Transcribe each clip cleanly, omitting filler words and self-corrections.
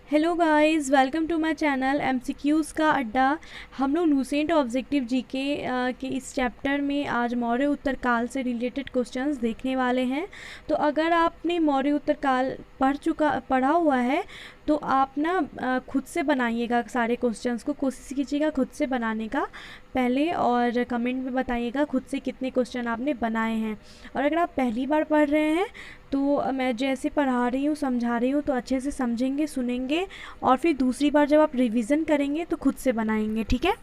Hello guys, welcome to my channel MCQs का अड्डा। हम लोग लूसेंट ऑब्जेक्टिव जीके के इस चैप्टर में आज मौर्य उत्तरकाल से रिलेटेड क्वेश्चंस देखने वाले हैं। तो अगर आपने मौर्य उत्तरकाल पढ़ा हुआ है तो आप ना खुद से बनाइएगा सारे क्वेश्चंस को, कोशिश कीजिएगा खुद से बनाने का पहले, और कमेंट में बताइएगा खुद से कितने क्वेश्चन आपने बनाए हैं। और अगर आप पहली बार पढ़ रहे हैं तो मैं जैसे पढ़ा रही हूँ, समझा रही हूँ, तो अच्छे से समझेंगे, सुनेंगे, और फिर दूसरी बार जब आप रिवीजन करेंगे तो खुद से बनाएंगे, ठीक है।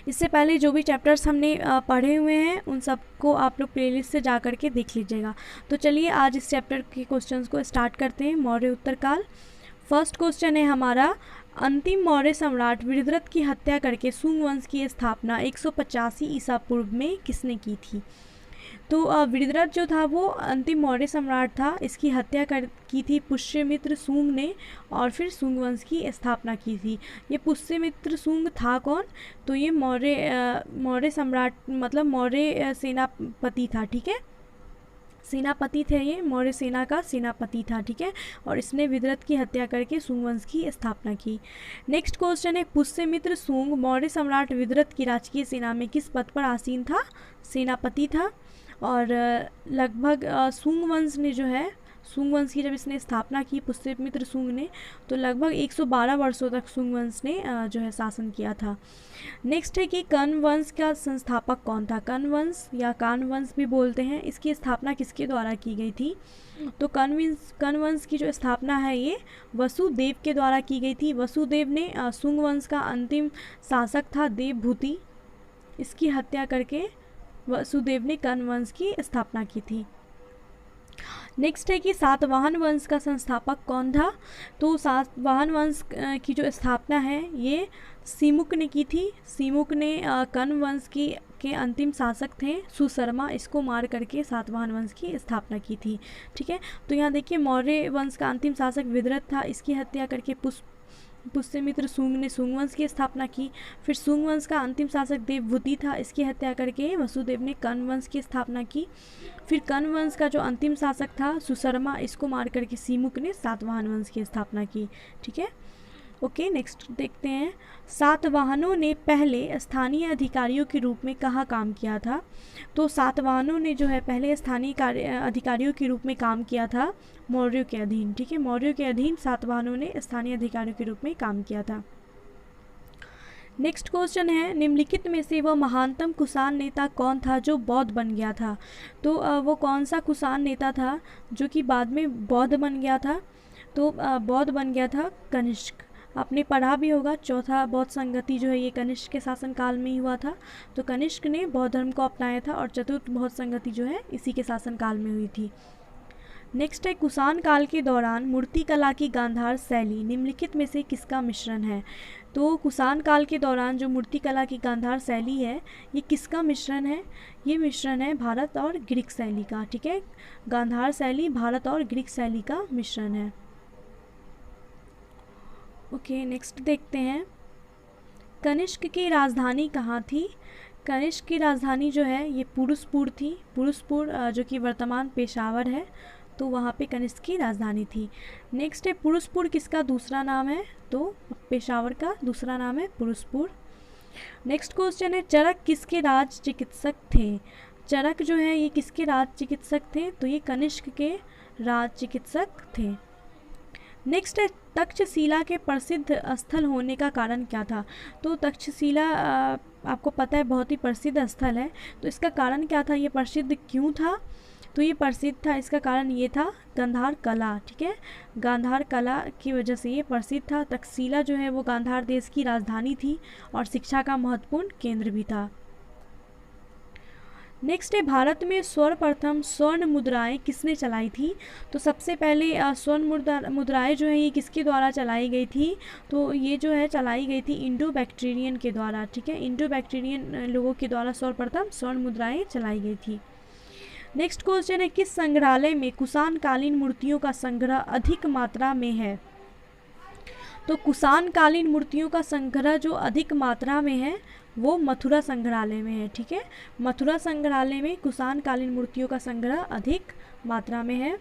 इससे पहले जो भी चैप्टर्स हमने पढ़े हुए हैं उन सबको आप लोग प्लेलिस्ट से जा कर के देख लीजिएगा। तो चलिए आज इस चैप्टर के क्वेश्चंस को स्टार्ट करते हैं। मौर्य उत्तरकाल। फर्स्ट क्वेश्चन है हमारा, अंतिम मौर्य सम्राट वृषद्रथ की हत्या करके सुंग वंश की स्थापना 185 ईसा पूर्व में किसने की थी? तो वृषद्रथ जो था वो अंतिम मौर्य सम्राट था, इसकी हत्या की थी पुष्यमित्र सूंग ने, और फिर सूंग वंश की स्थापना की थी। ये पुष्यमित्र सूंग था कौन? तो ये मौर्य सम्राट मतलब मौर्य सेनापति था, ठीक है। सेनापति थे, ये मौर्य सेना का सेनापति था, ठीक है। और इसने वृषद्रथ की हत्या करके सूंग वंश की स्थापना की। नेक्स्ट क्वेश्चन है, पुष्यमित्र सूंग मौर्य सम्राट वृषद्रथ की राजकीय सेना में किस पद पर आसीन था? सेनापति था। और लगभग सूंग वंश ने जो है, सूंग वंश की जब इसने स्थापना की पुष्यमित्र सूंग ने, तो लगभग 112 वर्षों तक सूंग वंश ने जो है शासन किया था। नेक्स्ट है कि कण्व वंश का संस्थापक कौन था? कण्व वंश या कान वंश भी बोलते हैं, इसकी स्थापना किसके द्वारा की गई थी? तो कण्व वंश की जो स्थापना है ये वसुदेव के द्वारा की गई थी। वसुदेव ने सूंग वंश का अंतिम शासक था देवभूति, इसकी हत्या करके वसुदेव ने कण्व वंश की स्थापना की थी। नेक्स्ट है कि सातवाहन वंश का संस्थापक कौन था? तो सातवाहन वंश की जो स्थापना है ये सीमुक ने की थी। सीमुक ने कण्व वंश के अंतिम शासक थे सुशर्मा, इसको मार करके सातवाहन वंश की स्थापना की थी, ठीक है। तो यहाँ देखिए मौर्य वंश का अंतिम शासक वृषद्रथ था, इसकी हत्या करके पुष्यमित्र सूंग ने सूंग वंश की स्थापना की। फिर सूंग वंश का अंतिम शासक देवभूति था, इसकी हत्या करके वसुदेव ने कण्व वंश की स्थापना की। फिर कण्व वंश का जो अंतिम शासक था सुशर्मा, इसको मार करके सीमुक ने सातवाहन वंश की स्थापना की, ठीक है। ओके, नेक्स्ट देखते हैं, सातवाहनों ने पहले स्थानीय अधिकारियों के रूप में कहाँ काम किया था? तो सातवाहनों ने जो है पहले स्थानीय अधिकारियों के रूप में काम किया था मौर्यों के अधीन, ठीक है। मौर्यों के अधीन सातवाहनों ने स्थानीय अधिकारियों के रूप में काम किया था। नेक्स्ट क्वेश्चन है, निम्नलिखित में से वह महानतम कुषाण नेता कौन था जो बौद्ध बन गया था? तो वो कौन सा कुषाण नेता था जो कि बाद में बौद्ध बन गया था? तो बौद्ध बन गया था कनिष्क। आपने पढ़ा भी होगा, चौथा बौद्ध संगति जो है ये कनिष्क के शासनकाल में ही हुआ था। तो कनिष्क ने बौद्ध धर्म को अपनाया था, और चतुर्थ बौद्ध संगति जो है इसी के शासनकाल में हुई थी। नेक्स्ट है, कुषाण काल के दौरान मूर्तिकला की गांधार शैली निम्नलिखित में से किसका मिश्रण है? तो कुषाण काल के दौरान जो मूर्तिकला की गांधार शैली है ये किसका मिश्रण है? ये मिश्रण है भारत और ग्रीक शैली का, ठीक है। गांधार शैली भारत और ग्रीक शैली का मिश्रण है। ओके, नेक्स्ट देखते हैं, कनिष्क की राजधानी कहाँ थी? कनिष्क की राजधानी जो है ये पुरुषपुर थी। पुरुषपुर जो कि वर्तमान पेशावर है, तो वहाँ पे कनिष्क की राजधानी थी। नेक्स्ट है, पुरुषपुर किसका दूसरा नाम है? तो पेशावर का दूसरा नाम है पुरुषपुर। नेक्स्ट क्वेश्चन है, चरक किसके राज चिकित्सक थे? चरक जो है ये किसके राज चिकित्सक थे? तो ये कनिष्क के राज चिकित्सक थे। नेक्स्ट है, तक्षशिला के प्रसिद्ध स्थल होने का कारण क्या था? तो तक्षशिला आपको पता है बहुत ही प्रसिद्ध स्थल है, तो इसका कारण क्या था? ये प्रसिद्ध क्यों था? तो ये प्रसिद्ध था, इसका कारण ये था गांधार कला, ठीक है। गांधार कला की वजह से ये प्रसिद्ध था। तक्षशिला जो है वो गांधार देश की राजधानी थी और शिक्षा का महत्वपूर्ण केंद्र भी था। नेक्स्ट है, भारत में सर्वप्रथम स्वर्ण मुद्राएं किसने चलाई थी? तो सबसे पहले स्वर्ण मुद्राएं जो है ये किसके द्वारा चलाई गई थी? तो ये जो है चलाई गई थी इंडो बैक्टीरियन के द्वारा, ठीक है। इंडो बैक्टीरियन लोगों के द्वारा सर्वप्रथम स्वर्ण मुद्राएं चलाई गई थी। नेक्स्ट क्वेश्चन है, किस संग्रहालय में कुषाण कालीन मूर्तियों का संग्रह अधिक मात्रा में है? तो कुषाण कालीन मूर्तियों का संग्रह जो अधिक मात्रा में है वो मथुरा संग्रहालय में है, ठीक है। मथुरा संग्रहालय में कुषाण कालीन मूर्तियों का संग्रह अधिक मात्रा में है।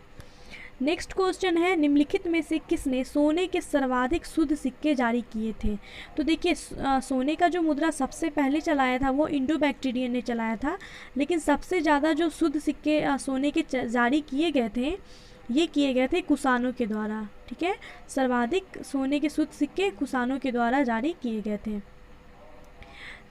नेक्स्ट क्वेश्चन है, निम्नलिखित में से किसने सोने के सर्वाधिक शुद्ध सिक्के जारी किए थे? तो देखिए सोने का जो मुद्रा सबसे पहले चलाया था वो इंडो बैक्टीरियन ने चलाया था, लेकिन सबसे ज़्यादा जो शुद्ध सिक्के सोने के जारी किए गए थे ये किए गए थे कुषाणों के द्वारा। ठीक है, सर्वाधिक सोने के शुद्ध सिक्के कुषाणों के द्वारा जारी किए गए थे।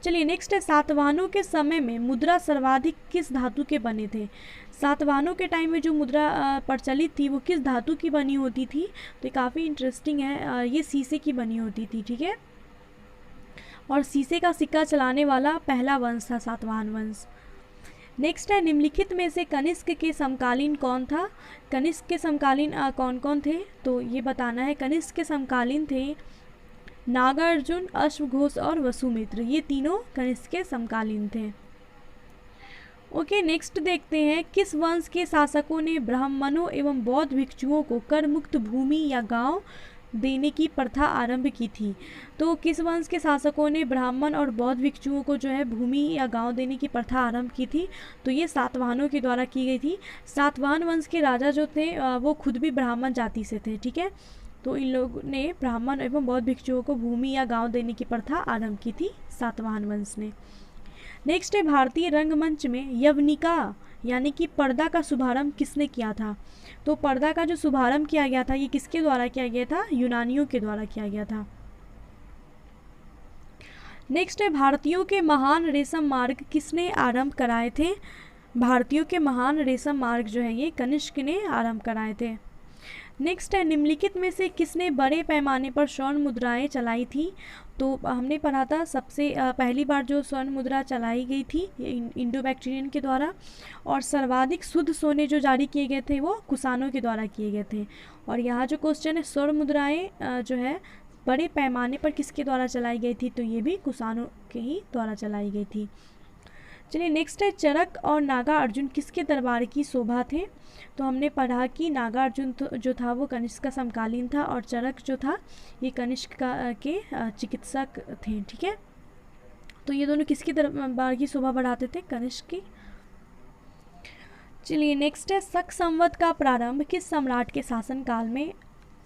चलिए नेक्स्ट है, सातवाहनों के समय में मुद्रा सर्वाधिक किस धातु के बने थे? सातवाहनों के टाइम में जो मुद्रा प्रचलित थी वो किस धातु की बनी होती थी? तो ये काफ़ी इंटरेस्टिंग है, ये शीशे की बनी होती थी। ठीक है, और शीशे का सिक्का चलाने वाला पहला वंश था सातवाहन वंश। नेक्स्ट है, निम्नलिखित में से कनिष्क के समकालीन कौन था? कनिष्क के समकालीन कौन कौन थे? तो ये बताना है। कनिष्क के समकालीन थे नागार्जुन, अश्वघोष और वसुमित्र, ये तीनों कनिष्क के समकालीन थे। ओके, नेक्स्ट देखते हैं, किस वंश के शासकों ने ब्राह्मणों एवं बौद्ध भिक्षुओं को कर मुक्त भूमि या गांव देने की प्रथा आरंभ की थी? तो किस वंश के शासकों ने ब्राह्मण और बौद्ध भिक्षुओं को जो है भूमि या गांव देने की प्रथा आरंभ की थी? तो ये सातवाहनों के द्वारा की गई थी। सातवाहन वंश के राजा जो थे वो खुद भी ब्राह्मण जाति से थे। ठीक है, तो इन लोगों ने ब्राह्मण एवं बौद्ध भिक्षुओं को भूमि या गांव देने की प्रथा आरंभ की थी सातवाहन वंश ने। नेक्स्ट है, भारतीय रंगमंच में यवनिका यानी कि पर्दा का शुभारंभ किसने किया था? तो पर्दा का जो शुभारंभ किया गया था ये किसके द्वारा किया गया था? यूनानियों के द्वारा किया गया था। नेक्स्ट है, भारतीयों के महान रेशम मार्ग किसने आरंभ कराए थे? भारतीयों के महान रेशम मार्ग जो है ये कनिष्क ने आरंभ कराए थे। नेक्स्ट है, निम्नलिखित में से किसने बड़े पैमाने पर स्वर्ण मुद्राएं चलाई थी? तो हमने पढ़ा था सबसे पहली बार जो स्वर्ण मुद्रा चलाई गई थी इंडो बैक्टीरियन के द्वारा, और सर्वाधिक शुद्ध सोने जो जारी किए गए थे वो कुषाणों के द्वारा किए गए थे। और यहाँ जो क्वेश्चन है स्वर्ण मुद्राएं जो है बड़े पैमाने पर किसके द्वारा चलाई गई थी? तो ये भी कुषाणों के ही द्वारा चलाई गई थी। चलिए नेक्स्ट है, चरक और नागा अर्जुन किसके दरबार की शोभा थे? तो हमने पढ़ा कि नागा अर्जुन जो था वो कनिष्क का समकालीन था और चरक जो था ये कनिष्क के चिकित्सक थे। ठीक है, तो ये दोनों किसकी दरबार की शोभा बढ़ाते थे? कनिष्क की। चलिए नेक्स्ट है, शक संवत का प्रारंभ किस सम्राट के शासनकाल में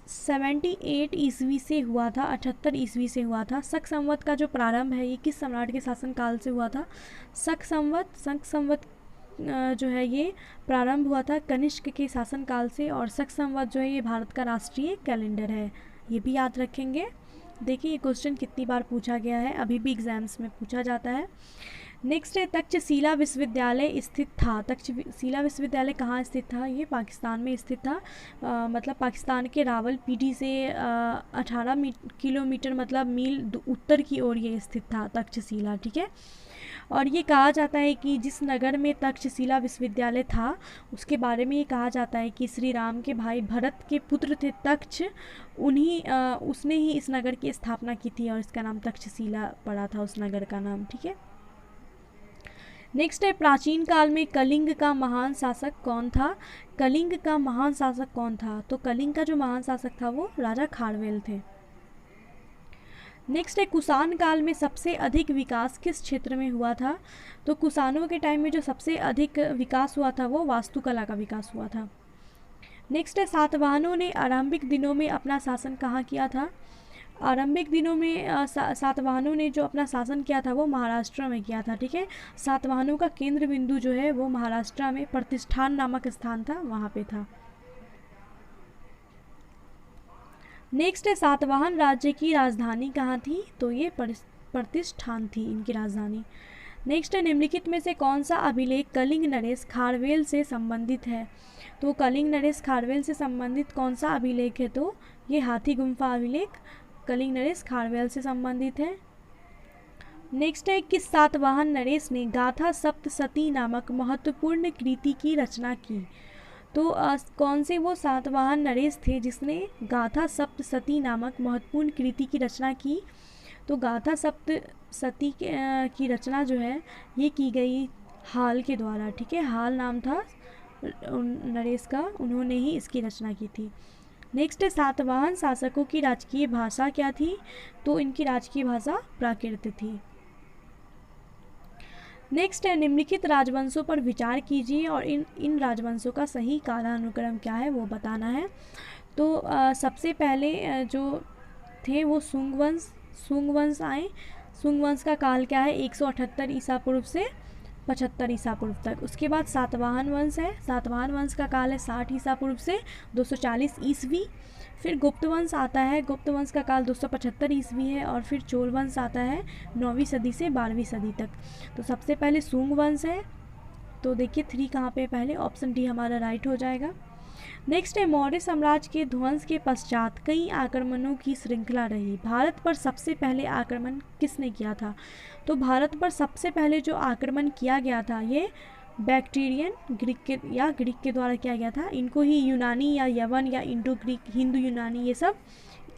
78 ईस्वी से हुआ था? 78 ईस्वी से हुआ था। शक संवत का जो प्रारंभ है ये किस सम्राट के शासनकाल से हुआ था? शक संवत जो है ये प्रारंभ हुआ था कनिष्क के शासनकाल से, और शक संवत जो है ये भारत का राष्ट्रीय कैलेंडर है, ये भी याद रखेंगे। देखिए ये क्वेश्चन कितनी बार पूछा गया है, अभी भी एग्जाम्स में पूछा जाता है। नेक्स्ट है, तक्षशिला विश्वविद्यालय स्थित था। तक्षशिला विश्वविद्यालय कहाँ स्थित था? ये पाकिस्तान में स्थित था, मतलब पाकिस्तान के रावलपिंडी से 18 किलोमीटर मतलब मील उत्तर की ओर ये स्थित था तक्षशिला। ठीक है, और ये कहा जाता है कि जिस नगर में तक्षशिला विश्वविद्यालय था उसके बारे में ये कहा जाता है कि श्री राम के भाई भरत के पुत्र थे तक्ष, उसने ही इस नगर की स्थापना की थी और इसका नाम तक्षशिला पड़ा था उस नगर का नाम। ठीक है, नेक्स्ट है, प्राचीन काल में कलिंग का महान शासक कौन था? कलिंग का महान शासक कौन था? तो कलिंग का जो महान शासक था वो राजा खारवेल थे। नेक्स्ट है, कुषाण काल में सबसे अधिक विकास किस क्षेत्र में हुआ था? तो कुषाणों के टाइम में जो सबसे अधिक विकास हुआ था वो वास्तुकला का विकास हुआ था। नेक्स्ट है, सातवाहनों ने आरंभिक दिनों में अपना शासन कहाँ किया था? आरंभिक दिनों में सातवाहनों ने जो अपना शासन किया था वो महाराष्ट्र में किया था। ठीक है, सातवाहनों का केंद्र बिंदु जो है वो महाराष्ट्र में प्रतिष्ठान नामक स्थान था, वहाँ पे था। नेक्स्ट है, सातवाहन राज्य की राजधानी कहाँ थी? तो ये प्रतिष्ठान थी इनकी राजधानी। नेक्स्ट है, निम्नलिखित में से कौन सा अभिलेख कलिंग नरेश खारवेल से संबंधित है? तो कलिंग नरेश खारवेल से संबंधित कौन सा अभिलेख है? तो ये हाथी गुम्फा अभिलेख कलिंग नरेश खारवेल से संबंधित है। नेक्स्ट है, किस सातवाहन नरेश ने गाथा सप्तशती नामक महत्वपूर्ण कृति की रचना की? तो कौन से वो सातवाहन नरेश थे जिसने गाथा सप्तशती नामक महत्वपूर्ण कृति की रचना की? तो गाथा सप्तशती की रचना जो है ये की गई हाल के द्वारा। ठीक है, हाल नाम था नरेश का, उन्होंने ही इसकी रचना की थी। नेक्स्ट है, सातवाहन शासकों की राजकीय भाषा क्या थी? तो इनकी राजकीय भाषा प्राकृत थी। नेक्स्ट है निम्नलिखित राजवंशों पर विचार कीजिए और इन राजवंशों का सही कालानुक्रम क्या है वो बताना है। तो सबसे पहले जो थे वो सुंग वंश आए। सुंग वंश का काल क्या है 178 ईसा पूर्व से 75 ईसा पूर्व तक। उसके बाद सातवाहन वंश है। सातवाहन वंश का काल है 60 ईसा पूर्व से 240 ईस्वी। फिर गुप्त वंश आता है। गुप्त वंश का काल 275 ईस्वी है। और फिर चोल वंश आता है 9वीं सदी से 12वीं सदी तक। तो सबसे पहले सुंग वंश है। तो देखिए 3 कहाँ पे पहले, ऑप्शन डी हमारा राइट हो जाएगा। नेक्स्ट है मौर्य साम्राज्य के ध्वंस के पश्चात कई आक्रमणों की श्रृंखला रही। भारत पर सबसे पहले आक्रमण किसने किया था? तो भारत पर सबसे पहले जो आक्रमण किया गया था ये बैक्टीरियन ग्रीक के द्वारा किया गया था। इनको ही यूनानी या यवन या इंडो ग्रीक, हिंदू यूनानी, ये सब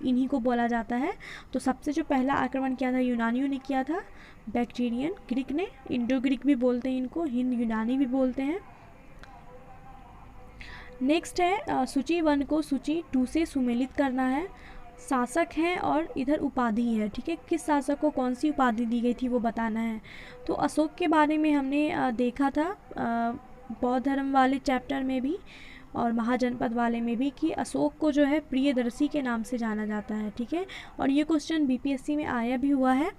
इन्हीं को बोला जाता है। तो सबसे जो पहला आक्रमण किया था यूनानियों ने किया था, बैक्टीरियन ग्रीक ने। इंडो ग्रीक भी बोलते हैं इनको, हिंद यूनानी भी बोलते हैं। नेक्स्ट है सूची 1 को सूची 2 से सुमेलित करना है। शासक हैं और इधर उपाधि है, ठीक है। किस शासक को कौन सी उपाधि दी गई थी वो बताना है। तो अशोक के बारे में हमने देखा था बौद्ध धर्म वाले चैप्टर में भी और महाजनपद वाले में भी कि अशोक को जो है प्रियदर्शी के नाम से जाना जाता है, ठीक है। और ये क्वेश्चन बीपीएससी में आया भी हुआ है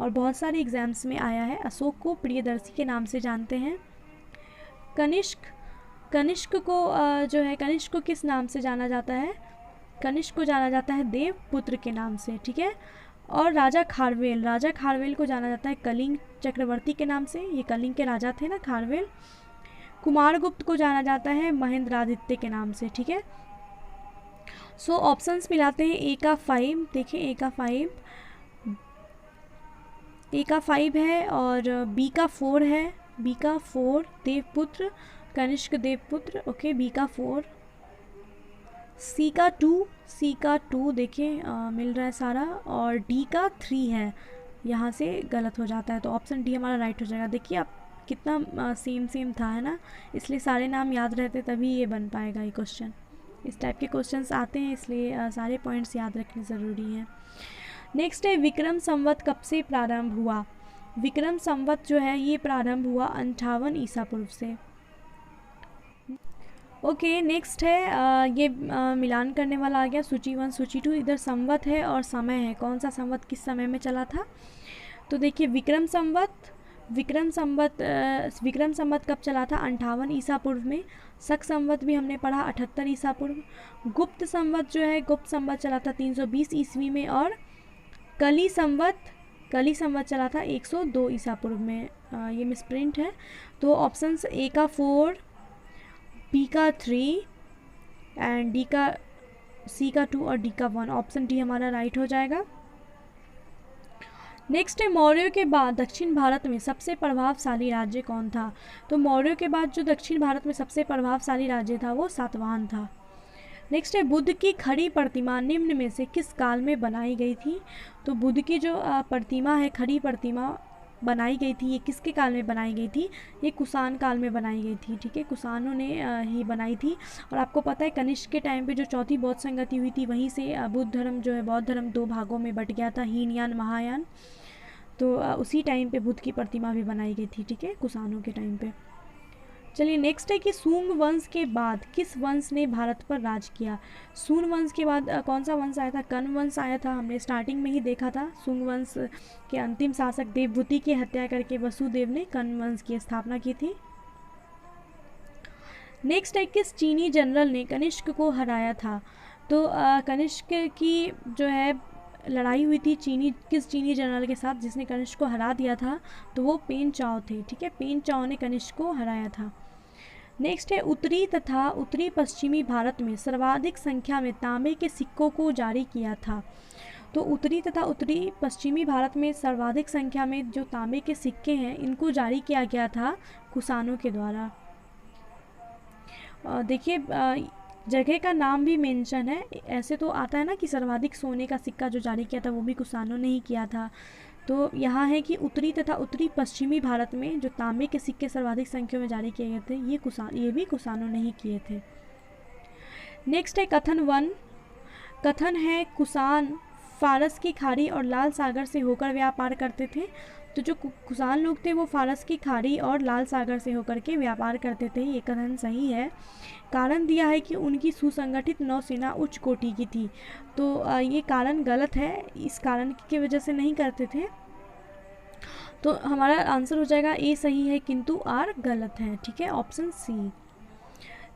और बहुत सारे एग्जाम्स में आया है। अशोक को प्रियदर्शी के नाम से जानते हैं। कनिष्क को जो है, कनिष्क को किस नाम से जाना जाता है? कनिष्क को जाना जाता है देव पुत्र के नाम से, ठीक है। और राजा खारवेल को जाना जाता है कलिंग चक्रवर्ती के नाम से। ये कलिंग के राजा थे ना खारवेल। कुमारगुप्त को जाना जाता है महेंद्रादित्य के नाम से, ठीक है। सो ऑप्शंस मिलाते हैं। ए का 5, देखिए ए का 5 है और बी का 4 है। बी का 4 देवपुत्र, कनिष्क देवपुत्र, ओके। बी का 4। सी का 2 देखिए मिल रहा है सारा। और डी का 3 है, यहाँ से गलत हो जाता है। तो ऑप्शन डी हमारा राइट हो जाएगा। देखिए आप कितना सेम था, है ना। इसलिए सारे नाम याद रहते तभी ये बन पाएगा ये क्वेश्चन। इस टाइप के क्वेश्चंस आते हैं, इसलिए सारे पॉइंट्स याद रखने ज़रूरी हैं। नेक्स्ट है विक्रम संवत कब से प्रारंभ हुआ? विक्रम संवत जो है ये प्रारंभ हुआ 58 ईसा पूर्व से। ओके नेक्स्ट है ये मिलान करने वाला आ गया। सूची 1 सूची 2, इधर संवत है और समय है। कौन सा संवत किस समय में चला था? तो देखिए विक्रम संवत कब चला था? 58 ईसा पूर्व में। शक संवत भी हमने पढ़ा 78 ईसा पूर्व। गुप्त संवत जो है, गुप्त संवत चला था 320 ईस्वी में। और कली संवत चला था 102 ईसा पूर्व में। ये मिसप्रिंट है। तो ऑप्शंस ए का 4, बी का 3 एंड डी का, सी का 2 और डी का 1। ऑप्शन डी हमारा राइट हो जाएगा। नेक्स्ट है मौर्यों के बाद दक्षिण भारत में सबसे प्रभावशाली राज्य कौन था? तो मौर्यों के बाद जो दक्षिण भारत में सबसे प्रभावशाली राज्य था वो सातवाहन था। नेक्स्ट है बुद्ध की खड़ी प्रतिमा निम्न में से किस काल में बनाई गई थी? तो बुद्ध की जो प्रतिमा है, खड़ी प्रतिमा बनाई गई थी, ये किसके काल में बनाई गई थी? ये कुषाण काल में बनाई गई थी, ठीक है। कुषाणों ने ही बनाई थी। और आपको पता है कनिष्क के टाइम पे जो चौथी बौद्ध संगति हुई थी, वहीं से बुद्ध धर्म जो है, बौद्ध धर्म 2 भागों में बट गया था, हीनयान महायान। तो उसी टाइम पे बुद्ध की प्रतिमा भी बनाई गई थी, ठीक है, कुषाणों के टाइम पे। चलिए नेक्स्ट है कि सूंग वंश के बाद किस वंश ने भारत पर राज किया? सूंग वंश के बाद कौन सा वंश आया था? कर्ण वंश आया था। हमने स्टार्टिंग में ही देखा था। सूंग वंश के अंतिम शासक देवभूति की हत्या करके वसुदेव ने कर्ण वंश की स्थापना की थी। नेक्स्ट है किस चीनी जनरल ने कनिष्क को हराया था? तो कनिष्क की जो है लड़ाई हुई थी किस चीनी जनरल के साथ जिसने कनिष्क को हरा दिया था? तो वो पेन चाओ थे, ठीक है। पेन चाओ ने कनिष्क को हराया था। नेक्स्ट है उत्तरी तथा उत्तरी पश्चिमी भारत में सर्वाधिक संख्या में तांबे के सिक्कों को जारी किया था। तो उत्तरी तथा उत्तरी पश्चिमी भारत में सर्वाधिक संख्या में जो तांबे के सिक्के हैं इनको जारी किया गया था कुषाणों के द्वारा। देखिए जगह का नाम भी मेंशन है। ऐसे तो आता है ना कि सर्वाधिक सोने का सिक्का जो जारी किया था वो भी कुषाणों ने ही किया था। तो यहाँ है कि उत्तरी तथा उत्तरी पश्चिमी भारत में जो तांबे के सिक्के सर्वाधिक संख्या में जारी किए गए थे ये भी कुषाणों ने ही किए थे। नेक्स्ट है कथन 1। कथन है कुषाण फारस की खाड़ी और लाल सागर से होकर व्यापार करते थे। तो जो कुषाण लोग थे वो फारस की खाड़ी और लाल सागर से होकर के व्यापार करते थे, ये कथन सही है। कारण दिया है कि उनकी सुसंगठित नौसेना उच्च कोटि की थी, तो ये कारण गलत है, इस कारण की वजह से नहीं करते थे। तो हमारा आंसर हो जाएगा ए सही है किंतु आर गलत है, ठीक है, ऑप्शन सी।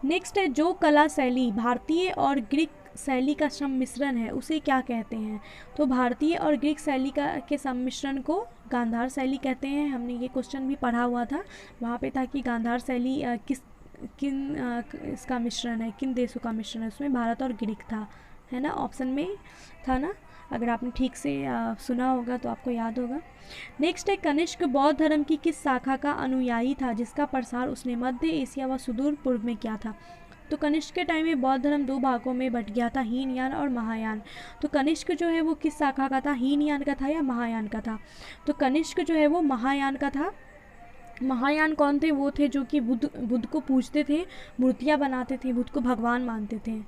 नेक्स्ट है, जो कला शैली भारतीय और ग्रीक शैली का सम्मिश्रण है उसे क्या कहते हैं? तो भारतीय और ग्रीक शैली के सम्मिश्रण को गांधार शैली कहते हैं। हमने ये क्वेश्चन भी पढ़ा हुआ था, वहाँ पे था कि गांधार शैली किन इसका मिश्रण है, किन देशों का मिश्रण है, उसमें भारत और ग्रीक था, है ना, ऑप्शन में था ना, अगर आपने ठीक से सुना होगा तो आपको याद होगा। नेक्स्ट है, कनिष्क बौद्ध धर्म की किस शाखा का अनुयायी था जिसका प्रसार उसने मध्य एशिया व सुदूर पूर्व में किया था? तो कनिष्क के टाइम में बौद्ध धर्म 2 भागों में बट गया था, हीनयान और महायान। तो कनिष्क जो है वो किस शाखा का था, हीनयान का था या महायान का था? तो कनिष्क जो है वो महायान का था। महायान कौन थे? वो थे जो कि बुद्ध को पूजते थे, मूर्तियाँ बनाते थे, बुद्ध को भगवान मानते थे,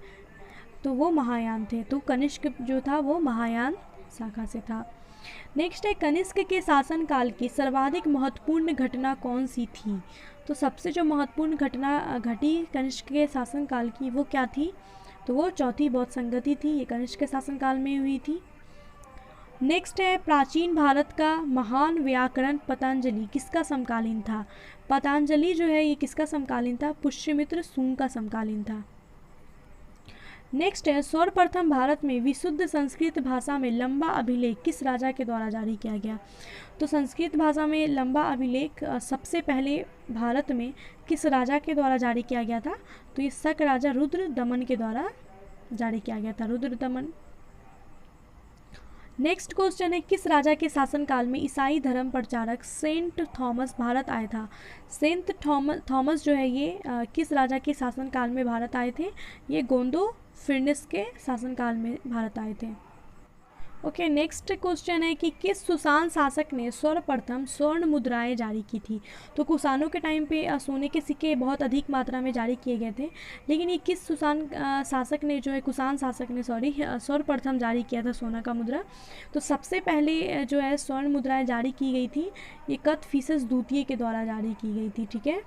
तो वो महायान थे। तो कनिष्क जो था वो महायान शाखा से था। नेक्स्ट है, कनिष्क के शासनकाल की सर्वाधिक महत्वपूर्ण घटना कौन सी थी? तो सबसे जो महत्वपूर्ण घटना घटी कनिष्क के शासनकाल की वो क्या थी? तो वो चौथी बौद्ध संगति थी, ये कनिष्क के शासनकाल में हुई थी। नेक्स्ट है, प्राचीन भारत का महान व्याकरण पतंजलि किसका समकालीन था? पतंजलि जो है ये किसका समकालीन था? पुष्यमित्र सूंग का समकालीन था। नेक्स्ट है, सर्वप्रथम भारत में विशुद्ध संस्कृत भाषा में लंबा अभिलेख किस राजा के द्वारा जारी किया गया? तो संस्कृत भाषा में लंबा अभिलेख सबसे पहले भारत में किस राजा के द्वारा जारी किया गया था? तो ये शक राजा रुद्र दमन के द्वारा जारी किया गया था, रुद्र दमन। नेक्स्ट क्वेश्चन है, किस राजा के शासनकाल में ईसाई धर्म प्रचारक सेंट थॉमस भारत आए था? सेंट थॉमस जो है ये किस राजा के शासनकाल में भारत आए थे? ये गोंदो फिरनिस के शासनकाल में भारत आए थे। ओके, नेक्स्ट क्वेश्चन है कि किस सुसान शासक ने सर्वप्रथम स्वर्ण मुद्राएं जारी की थी? तो कुषाणों के टाइम पे सोने के सिक्के बहुत अधिक मात्रा में जारी किए गए थे, लेकिन ये किस सुसान शासक ने जो है कुषाण शासक ने सर्वप्रथम जारी किया था सोना का मुद्रा? तो सबसे पहले जो है स्वर्ण मुद्राएं जारी की गई थी ये कदफिसस द्वितीय के द्वारा जारी की गई थी, ठीक है।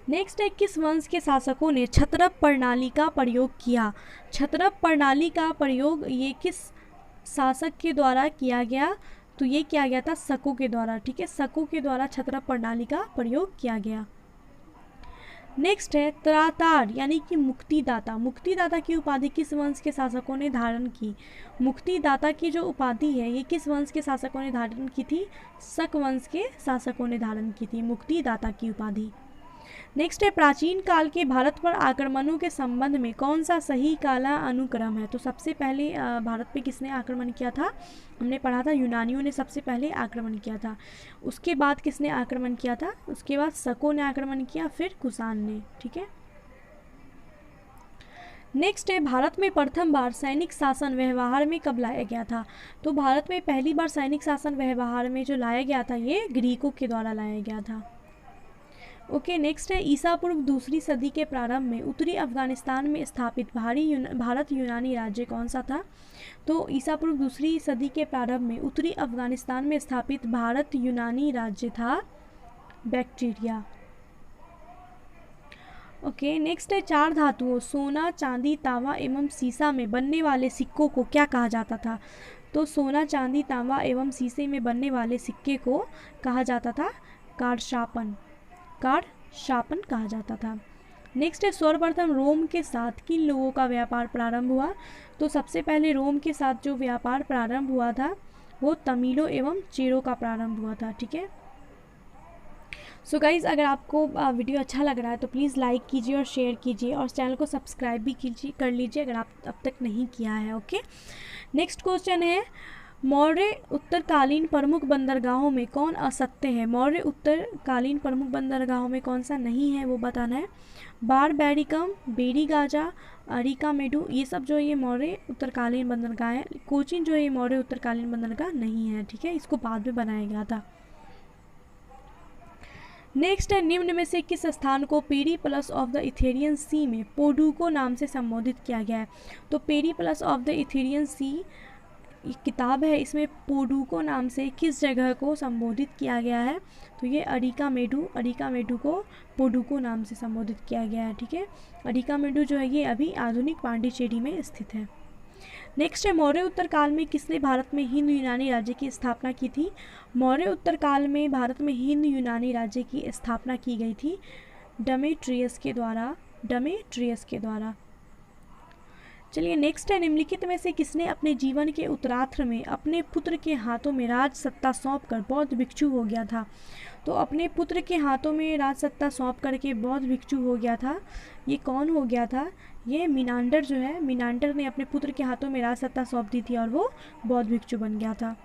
नेक्स्ट है, किस वंश के शासकों ने क्षत्रप प्रणाली का प्रयोग किया? क्षत्रप प्रणाली का प्रयोग ये किस शासक के द्वारा किया गया? तो ये किया गया था शकों के द्वारा, ठीक है, शकों के द्वारा क्षत्रप प्रणाली का प्रयोग किया गया। नेक्स्ट है, त्रातार यानी कि मुक्तिदाता, मुक्तिदाता की उपाधि किस वंश के शासकों ने धारण की? मुक्तिदाता की जो उपाधि है ये किस वंश के शासकों ने धारण की थी? शक वंश के शासकों ने धारण की थी मुक्तिदाता की उपाधि। नेक्स्ट है, प्राचीन काल के भारत पर आक्रमणों के संबंध में कौन सा सही काला अनुक्रम है? तो सबसे पहले भारत पे किसने आक्रमण किया था? हमने पढ़ा था यूनानियों ने सबसे पहले आक्रमण किया था, उसके बाद किसने आक्रमण किया था? उसके बाद शकों ने आक्रमण किया, फिर कुषाण ने, ठीक है। नेक्स्ट है, भारत में प्रथम बार सैनिक शासन व्यवहार में कब लाया गया था? तो भारत में पहली बार सैनिक शासन व्यवहार में जो लाया गया था ये ग्रीकों के द्वारा लाया गया था। ओके, नेक्स्ट है, ईसा पूर्व दूसरी सदी के प्रारंभ में उत्तरी अफगानिस्तान में स्थापित भारत यूनानी राज्य कौन सा था? तो ईसा पूर्व दूसरी सदी के प्रारंभ में उत्तरी अफगानिस्तान में स्थापित भारत यूनानी राज्य था बैक्टीरिया। ओके, नेक्स्ट है, 4 धातुओं सोना, चांदी, तांबा एवं सीसा में बनने वाले सिक्कों को क्या कहा जाता था? तो सोना, चांदी, तांबा एवं सीसे में बनने वाले सिक्के को कहा जाता था कारशापन कहा जाता था। नेक्स्ट है, सर्वप्रथम रोम के साथ किन लोगों का व्यापार प्रारंभ हुआ? तो सबसे पहले रोम के साथ जो व्यापार प्रारंभ हुआ था वो तमिलों एवं चेरों का प्रारंभ हुआ था, ठीक है। सो गाइज़, अगर आपको वीडियो अच्छा लग रहा है तो प्लीज़ लाइक कीजिए और शेयर कीजिए और चैनल को सब्सक्राइब भी कर लीजिए अगर आप अब तक नहीं किया है। ओके, नेक्स्ट क्वेश्चन है, मौर्य उत्तरकालीन प्रमुख बंदरगाहों में कौन असत्य है? मौर्य उत्तरकालीन प्रमुख बंदरगाहों में कौन सा नहीं है वो बताना है। बारबैरिकम, बेरीगाजा, अरिकामेडू, ये सब जो ये मौर्य उत्तरकालीन बंदरगाह है। कोचीन जो है ये मौर्य उत्तरकालीन बंदरगाह नहीं है, ठीक है, इसको बाद में बनाया गया था। नेक्स्ट है, निम्न में से किस स्थान को पेरिप्लस ऑफ द इथेरियन सी में पोडुको नाम से संबोधित किया गया है? तो पेरिप्लस ऑफ द इथेरियन सी किताब है इसमें पोडुको नाम से किस जगह को संबोधित किया गया है? तो ये अरिकामेडु को पोडुको नाम से संबोधित किया गया है। ठीक है, अरिकामेडु जो है ये अभी आधुनिक पांडिचेरी में स्थित है। नेक्स्ट है, मौर्य उत्तर काल में किसने भारत में हिंद यूनानी राज्य की स्थापना की थी? मौर्य उत्तर काल में भारत में हिंद यूनानी राज्य की स्थापना की गई थी डेमेट्रियस के द्वारा। चलिए नेक्स्ट है, निम्नलिखित में से किसने अपने जीवन के उत्तरार्ध में अपने पुत्र के हाथों में राज सत्ता सौंपकर बौद्ध भिक्षु हो गया था? तो अपने पुत्र के हाथों में राज सत्ता सौंप करके बौद्ध भिक्षु हो गया था, ये कौन हो गया था? ये मीनांडर जो है, मीनांडर ने अपने पुत्र के हाथों में राज सत्ता सौंप दी थी और वो बौद्ध भिक्षु बन गया था।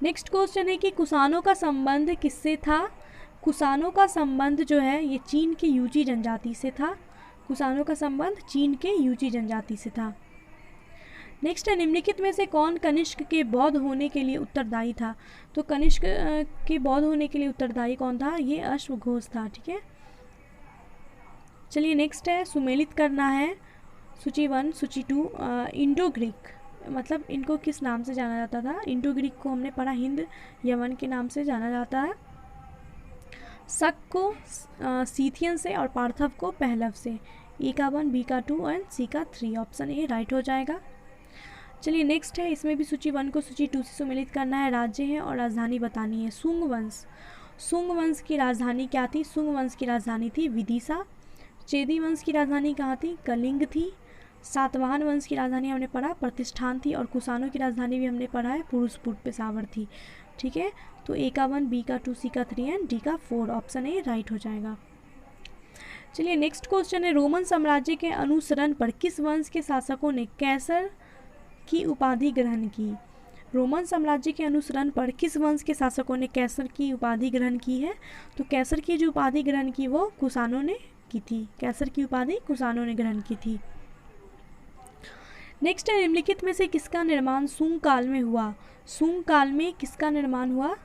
नेक्स्ट क्वेश्चन है कि कुषाणों का संबंध किससे था? कुषाणों का संबंध जो है ये चीन के यूची जनजाति से था। कुषाणों का संबंध चीन के यूची जनजाति से था। नेक्स्ट है, निम्नलिखित में से कौन कनिष्क के बौद्ध होने के लिए उत्तरदायी था? तो कनिष्क के बौद्ध होने के लिए उत्तरदायी कौन था? ये अश्वघोष था। ठीक है, चलिए नेक्स्ट है, सुमेलित करना है सूची 1 सूची 2। इंडो ग्रीक मतलब इनको किस नाम से जाना जाता था? इंडो ग्रीक को हमने पढ़ा हिंद यवन के नाम से जाना जाता है। शक को सीथियन से और पार्थव को पहलव से। ए का 1, बी का 2 एंड सी का 3, ऑप्शन ए राइट हो जाएगा। चलिए नेक्स्ट है, इसमें भी सूची 1 को सूची 2 से सम्मिलित करना है। राज्य है और राजधानी बतानी है। सुंग वंश की राजधानी क्या थी? सुंग वंश की राजधानी थी विदिशा। चेदी वंश की राजधानी कहाँ थी? कलिंग थी। सातवाहन वंश की राजधानी हमने पढ़ा प्रतिष्ठान थी, और कुषाणों की राजधानी भी हमने पढ़ा है पुरुषपुर पेशावर थी। ठीक है, तो ए का 1, बी का 2, सी का 3 एंड डी का 4, ऑप्शन ए राइट हो जाएगा। चलिए नेक्स्ट क्वेश्चन है, रोमन साम्राज्य के अनुसरण पर किस वंश के शासकों ने कैसर की उपाधि ग्रहण की? रोमन साम्राज्य के अनुसरण पर किस वंश के शासकों ने कैसर की उपाधि ग्रहण की है? तो कैसर की जो उपाधि ग्रहण की वो कुषाणों ने की थी। कैसर की उपाधि कुषाणों ने ग्रहण की थी। नेक्स्ट है, निम्नलिखित में से किसका निर्माण सुंग काल में हुआ? सुंग काल में किसका निर्माण हुआ?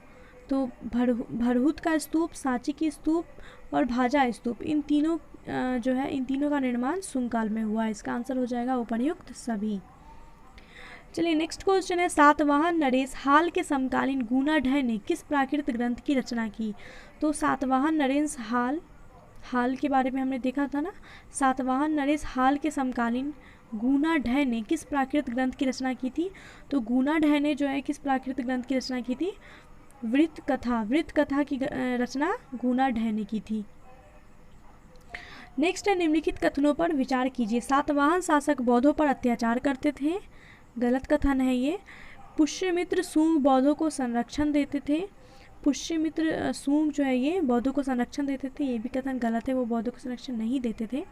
तो भरहुत का स्तूप, सांची की स्तूप और भाजा स्तूप, इन तीनों जो है इन तीनों का निर्माण सुंग काल में हुआ। इसका आंसर हो जाएगा उपर्युक्त सभी। चलिए नेक्स्ट क्वेश्चन है, सातवाहन नरेश हाल के समकालीन गूणाढ्य ने किस प्राकृत ग्रंथ की रचना की? तो सातवाहन नरेश हाल के बारे में हमने देखा था ना। सातवाहन नरेश हाल के समकालीन गूणाढ्य ने किस प्राकृत ग्रंथ की रचना की थी? तो गूणाढ्य ने जो है किस प्राकृत ग्रंथ की रचना की थी? वृत्त कथा की रचना गूणाढ्य ने की थी। नेक्स्ट है, निम्नलिखित कथनों पर विचार कीजिए। सातवाहन शासक बौद्धों पर अत्याचार करते थे, गलत कथन है ये। पुष्यमित्र सूंग बौद्धों को संरक्षण देते थे। पुष्यमित्र सूंग जो है ये बौद्धों को संरक्षण देते थे, ये भी कथन गलत है, वो बौद्धों को संरक्षण नहीं देते थे।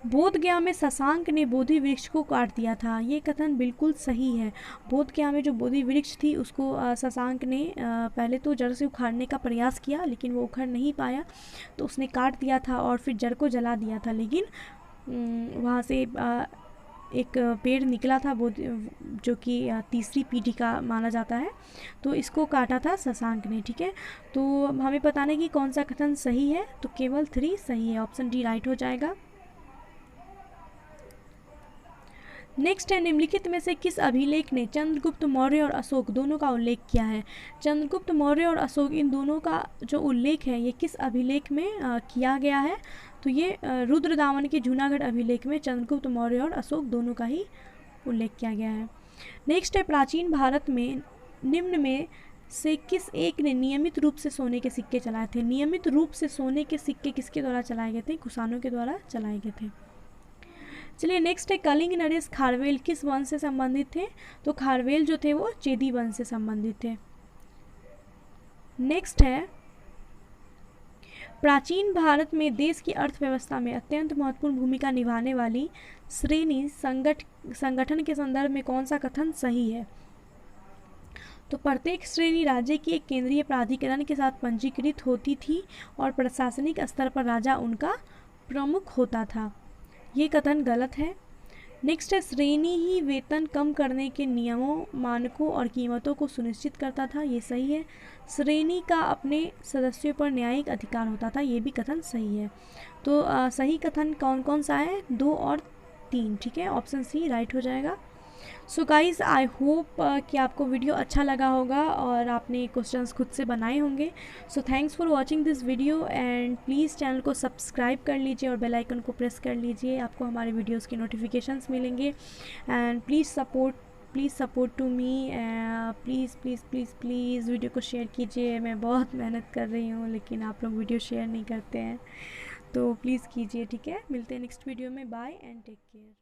बोधगया में शशांक ने बोधि वृक्ष को काट दिया था, ये कथन बिल्कुल सही है। बोधगया में जो बोधि वृक्ष थी उसको शशांक ने पहले तो जड़ से उखाड़ने का प्रयास किया, लेकिन वो उखड़ नहीं पाया तो उसने काट दिया था और फिर जड़ को जला दिया था। लेकिन वहाँ से एक पेड़ निकला था जो कि तीसरी पीढ़ी का माना जाता है, तो इसको काटा था शशांक ने। ठीक है, तो हमें बताना है कि कौन सा कथन सही है। तो केवल 3 सही है, ऑप्शन डी राइट हो जाएगा। नेक्स्ट है, निम्नलिखित में से किस अभिलेख ने चंद्रगुप्त मौर्य और अशोक दोनों का उल्लेख किया है? चंद्रगुप्त मौर्य और अशोक इन दोनों का जो उल्लेख है ये किस अभिलेख में किया गया है? तो ये रुद्रदामन के जूनागढ़ अभिलेख में चंद्रगुप्त मौर्य और अशोक दोनों का ही उल्लेख किया गया है। नेक्स्ट है, प्राचीन भारत में निम्न में से किस एक ने नियमित रूप से सोने के सिक्के चलाए थे? नियमित रूप से सोने के सिक्के किसके द्वारा चलाए गए थे? कुषाणों के द्वारा चलाए गए थे। चलिए नेक्स्ट है, कलिंग नरेश खारवेल किस वंश से संबंधित थे? तो खारवेल जो थे वो चेदी वंश से संबंधित थे। नेक्स्ट है, प्राचीन भारत में देश की अर्थव्यवस्था में अत्यंत महत्वपूर्ण भूमिका निभाने वाली श्रेणी संगठन के संदर्भ में कौन सा कथन सही है? तो प्रत्येक श्रेणी राज्य की एक केंद्रीय प्राधिकरण के साथ पंजीकृत होती थी और प्रशासनिक स्तर पर राजा उनका प्रमुख होता था, ये कथन गलत है। नेक्स्ट है, श्रेणी ही वेतन कम करने के नियमों, मानकों और कीमतों को सुनिश्चित करता था, ये सही है। श्रेणी का अपने सदस्यों पर न्यायिक अधिकार होता था, ये भी कथन सही है। तो सही कथन कौन कौन सा है? 2 और 3। ठीक है, ऑप्शन सी राइट हो जाएगा। सो गाइस, आई होप कि आपको वीडियो अच्छा लगा होगा और आपने क्वेश्चंस खुद से बनाए होंगे। So thanks for watching this video and please channel को सब्सक्राइब कर लीजिए और बेल आइकन को प्रेस कर लीजिए, आपको हमारे वीडियोस की नोटिफिकेशंस मिलेंगे। And please support to me, please please please please video को शेयर कीजिए। मैं बहुत मेहनत कर रही हूँ लेकिन आप लोग वीडियो शेयर नहीं करते हैं, तो प्लीज़ कीजिए, ठीक है। मिलते हैं नेक्स्ट वीडियो में, बाय एंड टेक केयर।